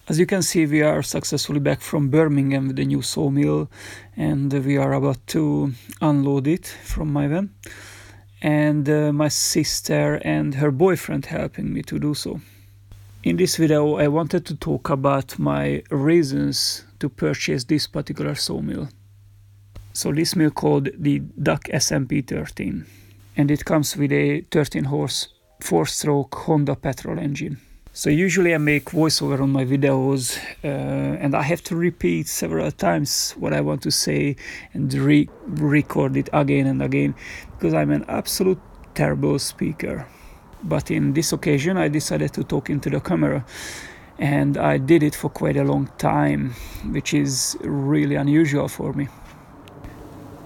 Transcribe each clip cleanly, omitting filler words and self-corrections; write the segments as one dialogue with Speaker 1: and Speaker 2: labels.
Speaker 1: As you can see, we are successfully back from Birmingham with the new sawmill, and we are about to unload it from my van, and my sister and her boyfriend helping me to do so. In this video I wanted to talk about my reasons to purchase this particular sawmill. So this mill called the Dack SMP 13, and it comes with a 13 horse 4-stroke Honda petrol engine. So usually I make voiceover on my videos and I have to repeat several times what I want to say and re-record it again and again because I'm an absolute terrible speaker. But in this occasion I decided to talk into the camera, and I did it for quite a long time, which is really unusual for me.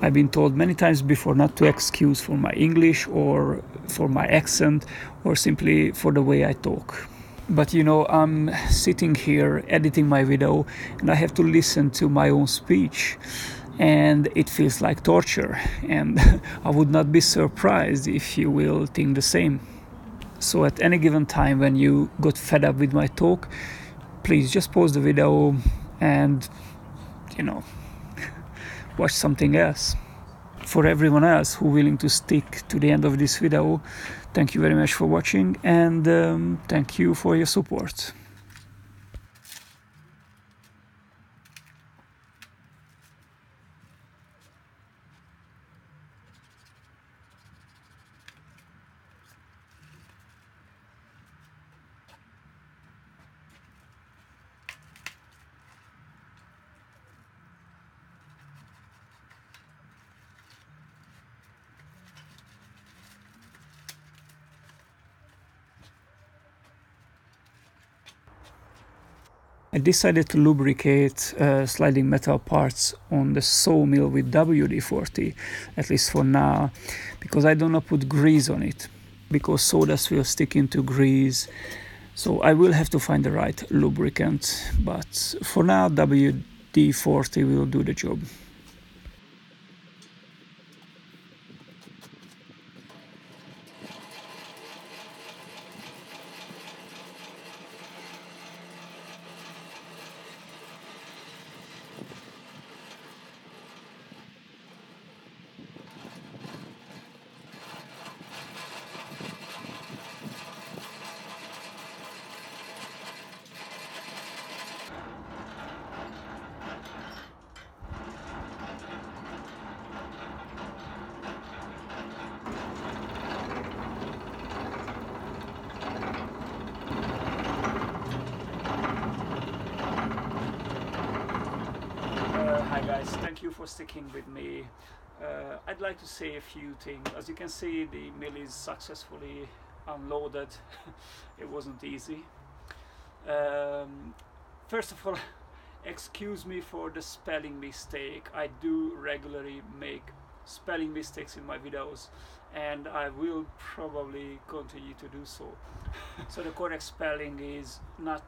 Speaker 1: I've been told many times before not to excuse for my English or for my accent or simply for the way I talk. But you know, I'm sitting here editing my video and I have to listen to my own speech, and it feels like torture, and I would not be surprised if you will think the same. So at any given time when you got fed up with my talk, please just pause the video and, you know, watch something else. For everyone else who willing to stick to the end of this video, thank you very much for watching, and thank you for your support. I decided to lubricate sliding metal parts on the sawmill with WD-40, at least for now, because I don't want to put grease on it, because sawdust will stick into grease. So I will have to find the right lubricant, but for now WD-40 will do the job. Hi guys, thank you for sticking with me. I'd like to say a few things. As you can see, the mill is successfully unloaded. It wasn't easy. First of all, excuse me for the spelling mistake. I do regularly make spelling mistakes in my videos, and I will probably continue to do so. So the correct spelling is not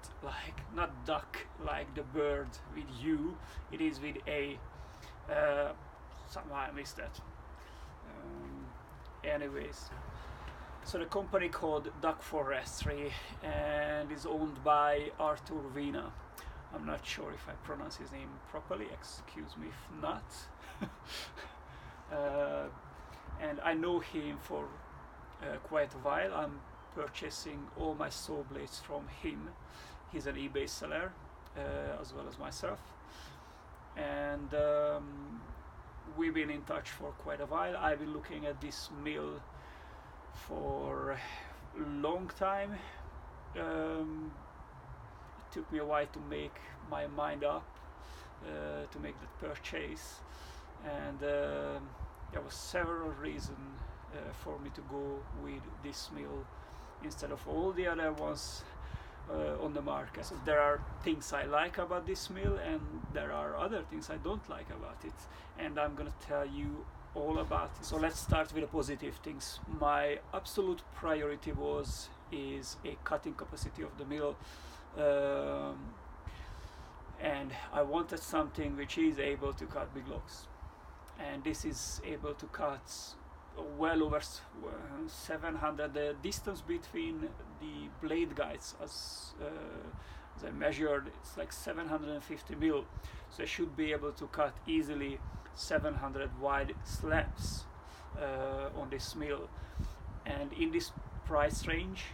Speaker 1: duck like the bird with U, it is with A. Somehow I missed that. Anyways, so the company called Dack Forestry and is owned by Arthur Vina. I'm not sure if I pronounce his name properly, excuse me if not. And I know him for quite a while. I'm purchasing all my saw blades from him. He's an eBay seller as well as myself, and we've been in touch for quite a while. I've been looking at this mill for a long time. It took me a while to make my mind up to make that purchase, and there was several reasons for me to go with this mill instead of all the other ones on the market. So there are things I like about this mill, and there are other things I don't like about it, and I'm gonna tell you all about it. So let's start with the positive things. My absolute priority is a cutting capacity of the mill, and I wanted something which is able to cut big logs, and this is able to cut well over 700. The distance between the blade guides, as as I measured, it's like 750 mil, so I should be able to cut easily 700 wide slabs on this mill. And in this price range,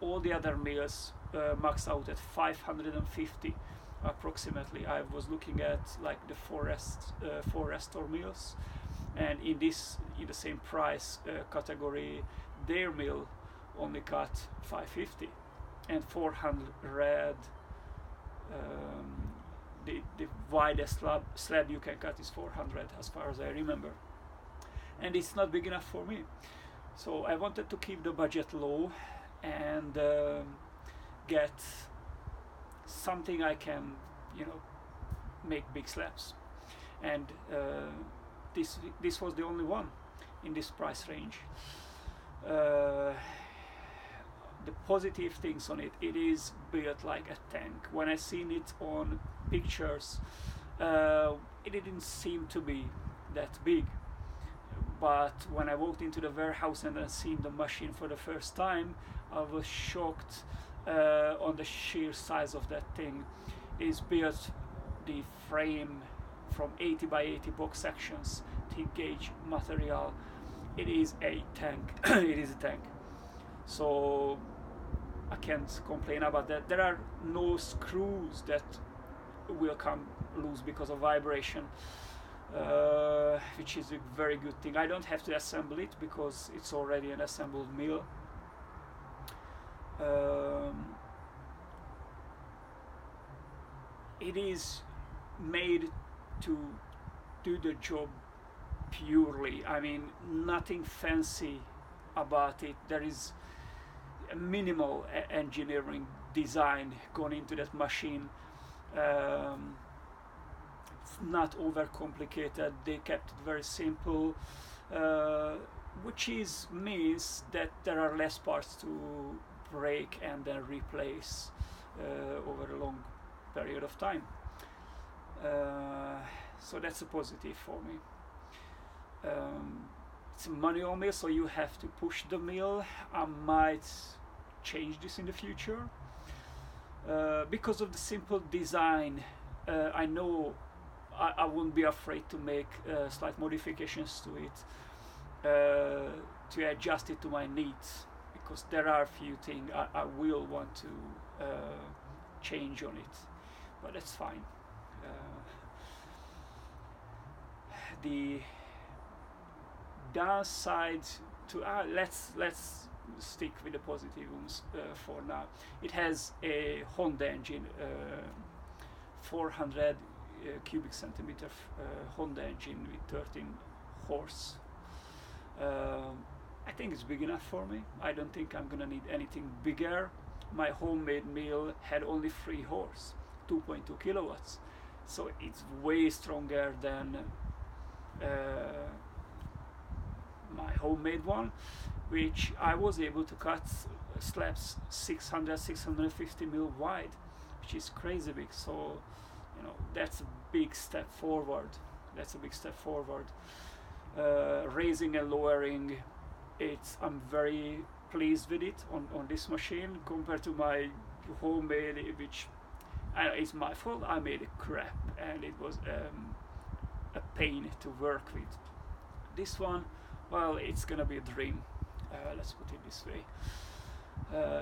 Speaker 1: all the other mills max out at 550 approximately. I was looking at like the Forester mills, and in the same price category, their mill only cut 550, and 400. The widest slab you can cut is 400, as far as I remember, and it's not big enough for me. So I wanted to keep the budget low and get something I can, make big slabs. And this was the only one in this price range. The positive things on it is built like a tank. When I seen it on pictures, it didn't seem to be that big. But when I walked into the warehouse and I seen the machine for the first time, I was shocked on the sheer size of that thing. It's built the frame from 80 by 80 box sections, thick gauge material. It is a tank. It is a tank. So I can't complain about that. There are no screws that will come loose because of vibration, which is a very good thing. I don't have to assemble it because it's already an assembled mill. It is made to do the job purely. I mean, nothing fancy about it. There is a minimal engineering design gone into that machine. It's not overcomplicated. They kept it very simple, which means that there are less parts to break and then replace over a long period of time. So that's a positive for me. It's a manual mill, so you have to push the mill. I might change this in the future because of the simple design. I know I won't be afraid to make slight modifications to it to adjust it to my needs, because there are a few things I will want to change on it, but that's fine. The downside to let's stick with the positives for now. It has a Honda engine, 400 cubic centimeter Honda engine with 13 horse. I think it's big enough for me. I don't think I'm gonna need anything bigger. My homemade mill had only 3 horse, 2.2 kilowatts, so it's way stronger than my homemade one, which I was able to cut slabs 650 mil wide, which is crazy big. So that's a big step forward. Raising and lowering, I'm very pleased with it on this machine compared to my homemade, which it's my fault. I made it crap and it was a pain to work with. This one, well, it's gonna be a dream. Let's put it this way.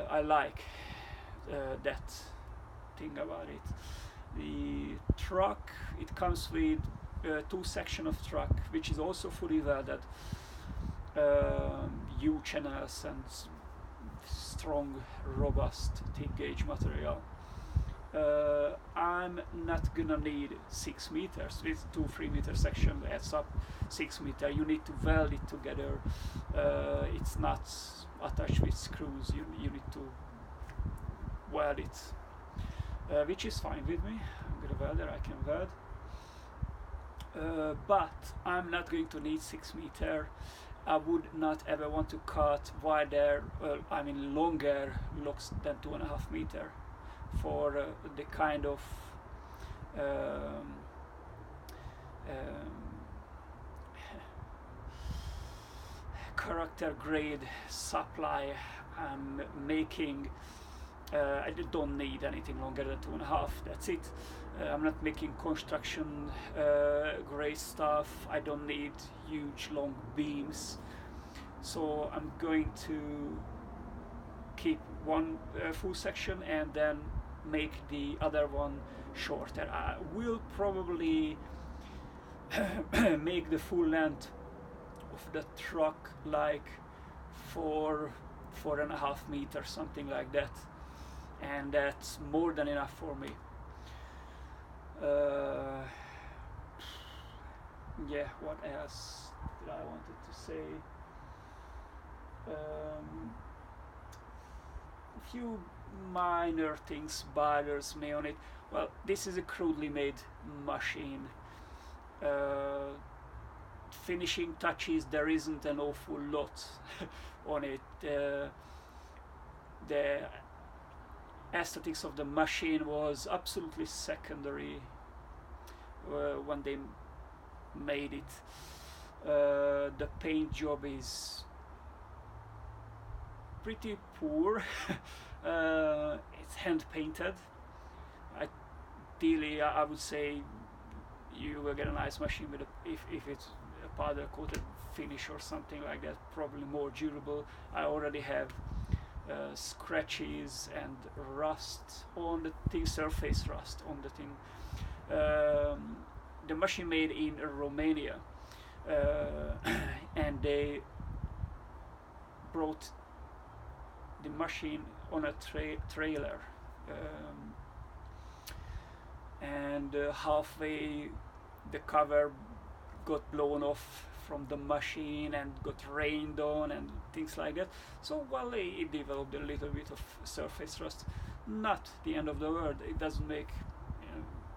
Speaker 1: I like that thing about it. The truck, it comes with 2 sections of truck, which is also fully welded, U channels and strong, robust thick gauge material. I'm not gonna need 6 meters. With 2-3 meter section adds up 6 meter. You need to weld it together. It's not attached with screws. You need to weld it, which is fine with me. I'm good welder. I can weld. But I'm not going to need 6 meter. I would not ever want to cut wider, longer locks than 2.5 meter for the kind of character grade supply I'm making. I don't need anything longer than 2.5. That's it. I'm not making construction grade stuff. I don't need huge long beams. So I'm going to keep one full section and then make the other one shorter. I will probably make the full length of the truck like 4.5 meters, something like that, and that's more than enough for me. Yeah, what else did I wanted to say? A few minor things bothers me on it. Well, this is a crudely made machine. Finishing touches, there isn't an awful lot on it. The aesthetics of the machine was absolutely secondary when they made it. The paint job is pretty poor. It's hand painted. Ideally, I would say you will get a nice machine with if it's a powder coated finish or something like that, probably more durable. I already have scratches and rust on the thing, surface rust on the thing. The machine made in Romania, and they brought the machine on a trailer, and halfway the cover got blown off from the machine and got rained on and things like that. So well, it developed a little bit of surface rust. Not the end of the world. It doesn't make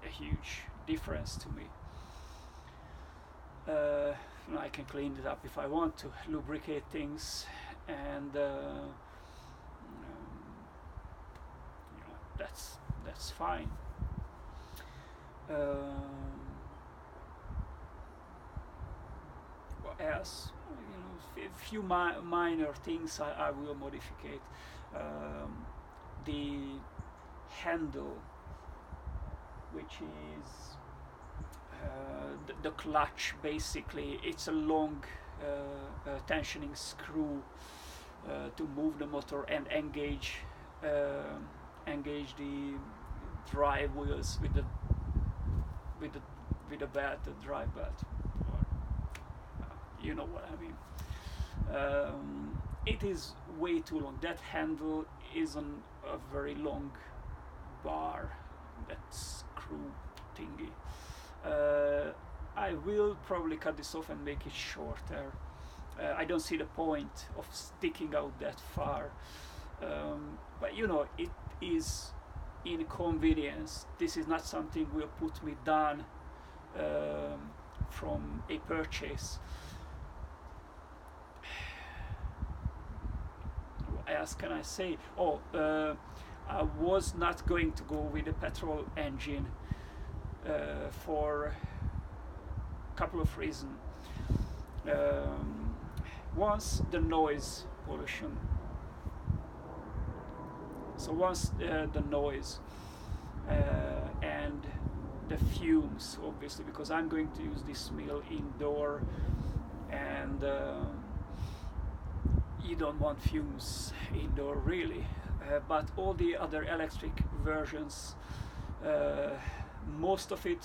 Speaker 1: a huge difference to me. I can clean it up if I want to, lubricate things, and that's fine. What else? A few minor things I will modify. The handle, which is the clutch, basically, it's a long tensioning screw to move the motor and engage the drive wheels with the belt, the drive belt, or, you know what I mean. It is way too long. That handle is on a very long bar, that screw thingy. I will probably cut this off and make it shorter. I don't see the point of sticking out that far, but it is inconvenience. This is not something will put me down from a purchase. What else can I say? I was not going to go with a petrol engine for a couple of reasons. Once, the noise pollution. So once the noise and the fumes, obviously, because I'm going to use this mill indoor, and you don't want fumes indoor really. But all the other electric versions, most of it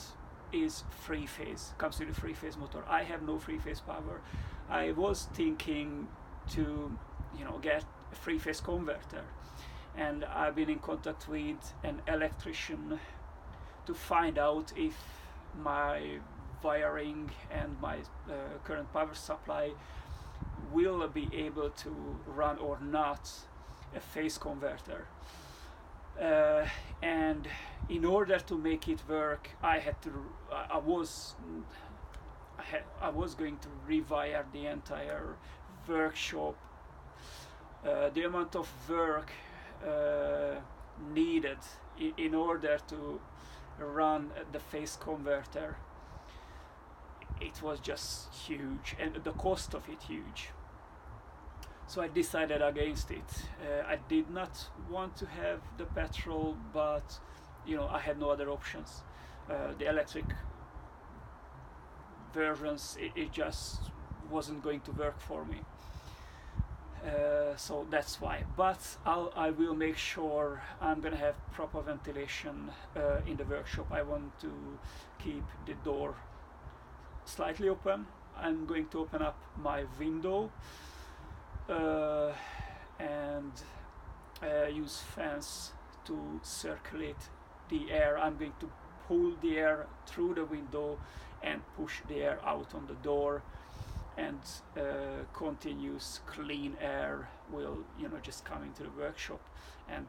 Speaker 1: is three-phase, comes with a three-phase motor. I have no three-phase power. I was thinking to get a three-phase converter, and I've been in contact with an electrician to find out if my wiring and my current power supply will be able to run or not a phase converter. And in order to make it work, I was going to rewire the entire workshop. The amount of work needed in order to run the phase converter, it was just huge, and the cost of it huge. So I decided against it. I did not want to have the petrol, but I had no other options. The electric versions, it just wasn't going to work for me. So that's why. But I will make sure I'm gonna have proper ventilation in the workshop. I want to keep the door slightly open. I'm going to open up my window and use fans to circulate the air. I'm going to pull the air through the window and push the air out on the door, and continuous clean air will just come into the workshop. And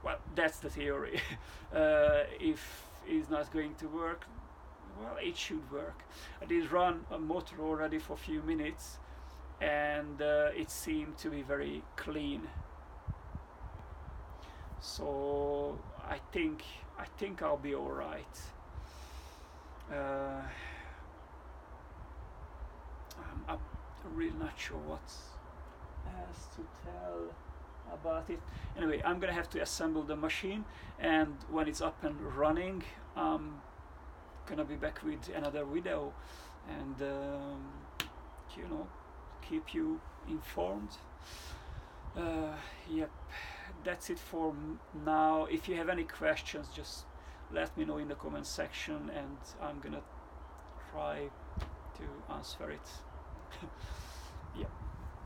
Speaker 1: well, that's the theory. If it's not going to work, well, it should work. I did run a motor already for a few minutes, and it seemed to be very clean. So I think I'll be all right. I'm really not sure what else to tell about it. Anyway, I'm gonna have to assemble the machine, and when it's up and running, I'm gonna be back with another video, and keep you informed. Yep, that's it for now. If you have any questions, just let me know in the comment section, and I'm gonna try to answer it. Yeah,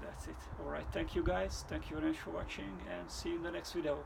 Speaker 1: that's it. Alright, thank you guys, thank you very much for watching, and see you in the next video.